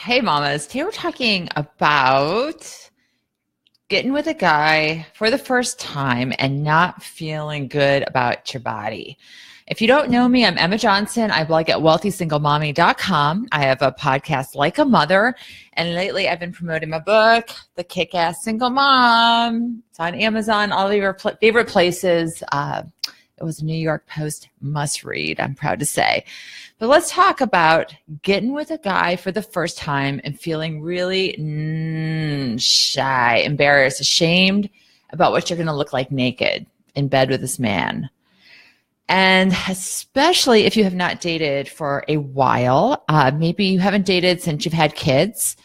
Hey mamas, today we're talking about getting with a guy for the first time and not feeling good about your body. If you don't know me, I'm Emma Johnson. I blog at wealthysinglemommy.com. I have a podcast, Like a Mother, and lately I've been promoting my book, The Kickass Single Mom. It's on Amazon, all of your favorite places. It was a New York Post must read, I'm proud to say. But let's talk about getting with a guy for the first time and feeling really shy, embarrassed, ashamed about what you're going to look like naked in bed with this man. And especially if you have not dated for a while, maybe you haven't dated since you've had kids.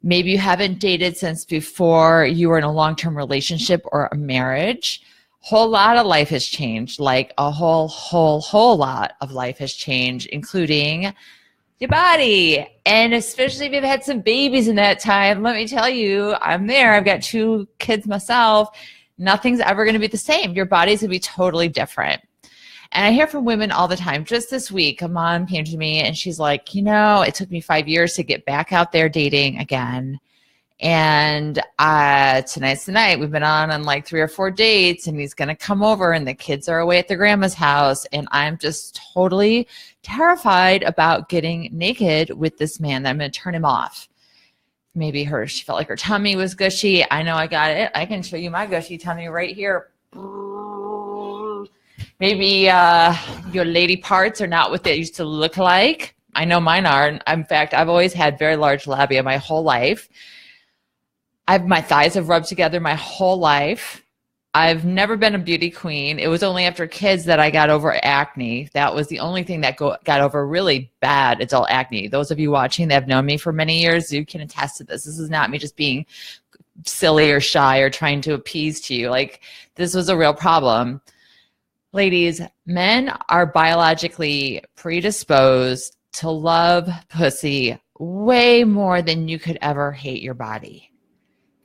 Maybe you haven't dated since before you were in a long-term relationship or a marriage. Whole lot of life has changed, like a whole lot of life has changed, including your body. And especially if you've had some babies in that time, let me tell you, I'm there. I've got 2 kids myself. Nothing's ever going to be the same. Your body's going to be totally different. And I hear from women all the time. Just this week, a mom came to me and she's like, it took me 5 years to get back out there dating again. And tonight's the night. We've been on like 3 or 4 dates, and he's going to come over, and the kids are away at their grandma's house. And I'm just totally terrified about getting naked with this man, that I'm going to turn him off. Maybe she felt like her tummy was gushy. I know I got it. I can show you my gushy tummy right here. Maybe your lady parts are not what they used to look like. I know mine are. In fact, I've always had very large labia my whole life. My thighs have rubbed together my whole life. I've never been a beauty queen. It was only after kids that I got over acne. That was the only thing that got over really bad adult acne. Those of you watching that have known me for many years, you can attest to this. This is not me just being silly or shy or trying to appease to you. Like, this was a real problem. Ladies, men are biologically predisposed to love pussy way more than you could ever hate your body.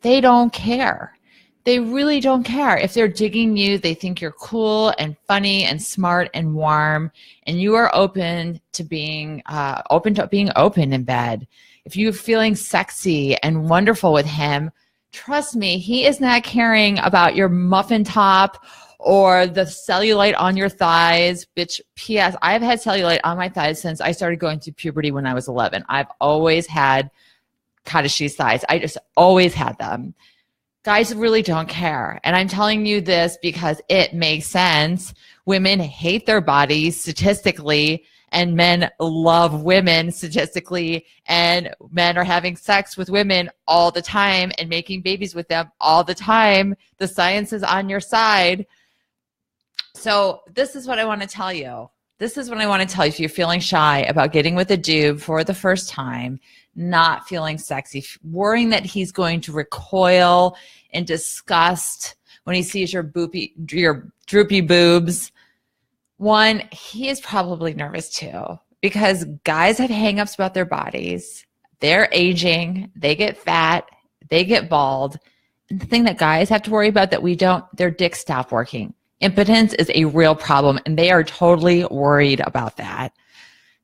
They don't care. They really don't care. If they're digging you, they think you're cool and funny and smart and warm, and you are open to being open in bed. If you're feeling sexy and wonderful with him, trust me, he is not caring about your muffin top or the cellulite on your thighs. Bitch, P.S. I've had cellulite on my thighs since I started going through puberty when I was 11. I've always had cottage cheese thighs. I just always had them. Guys really don't care. And I'm telling you this because it makes sense. Women hate their bodies statistically, and men love women statistically, and men are having sex with women all the time and making babies with them all the time. The science is on your side. So this is what I want to tell you. This is what I want to tell you if you're feeling shy about getting with a dude for the first time, not feeling sexy, worrying that he's going to recoil in disgust when he sees your droopy boobs. One, he is probably nervous too, because guys have hangups about their bodies. They're aging, they get fat, they get bald. And the thing that guys have to worry about that we don't, their dicks stop working. Impotence is a real problem, and they are totally worried about that.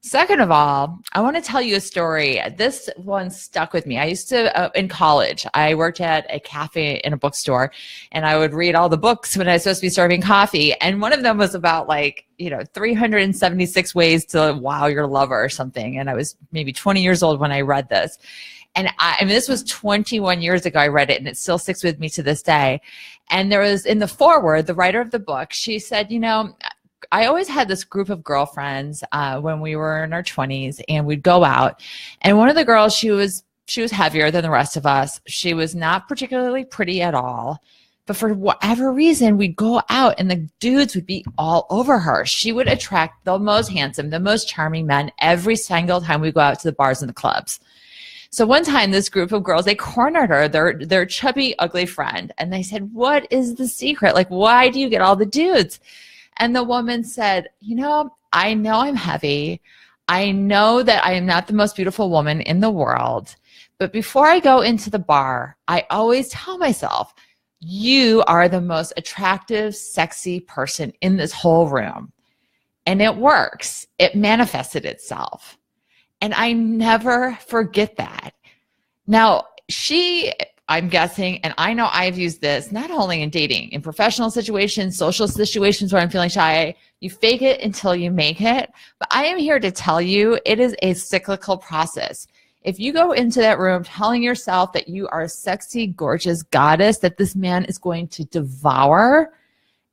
Second of all, I want to tell you a story. This one stuck with me. I used to, in college, I worked at a cafe in a bookstore, and I would read all the books when I was supposed to be serving coffee. And one of them was about 376 ways to wow your lover or something. And I was maybe 20 years old when I read this. And this was 21 years ago I read it, and it still sticks with me to this day. And there was, in the foreword, the writer of the book, she said, I always had this group of girlfriends when we were in our 20s, and we'd go out. And one of the girls, she was heavier than the rest of us. She was not particularly pretty at all. But for whatever reason, we'd go out, and the dudes would be all over her. She would attract the most handsome, the most charming men every single time we go out to the bars and the clubs. So one time, this group of girls, they cornered her, their chubby, ugly friend. And they said, what is the secret? Like, why do you get all the dudes? And the woman said, I know I'm heavy. I know that I am not the most beautiful woman in the world. But before I go into the bar, I always tell myself, you are the most attractive, sexy person in this whole room. And it works. It manifested itself. And I never forget that. Now, I'm guessing, and I know I've used this not only in dating, in professional situations, social situations where I'm feeling shy, you fake it until you make it. But I am here to tell you it is a cyclical process. If you go into that room telling yourself that you are a sexy, gorgeous goddess that this man is going to devour,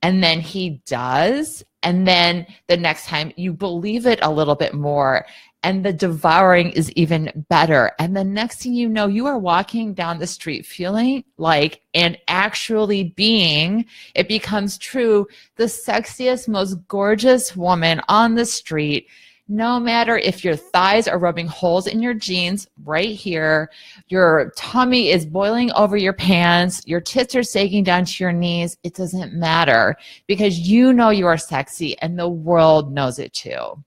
and then he does, and then the next time you believe it a little bit more, and the devouring is even better. And the next thing you know, you are walking down the street feeling like, and actually being, it becomes true, the sexiest, most gorgeous woman on the street. No matter if your thighs are rubbing holes in your jeans right here, your tummy is boiling over your pants, your tits are sagging down to your knees, it doesn't matter, because you know you are sexy and the world knows it too.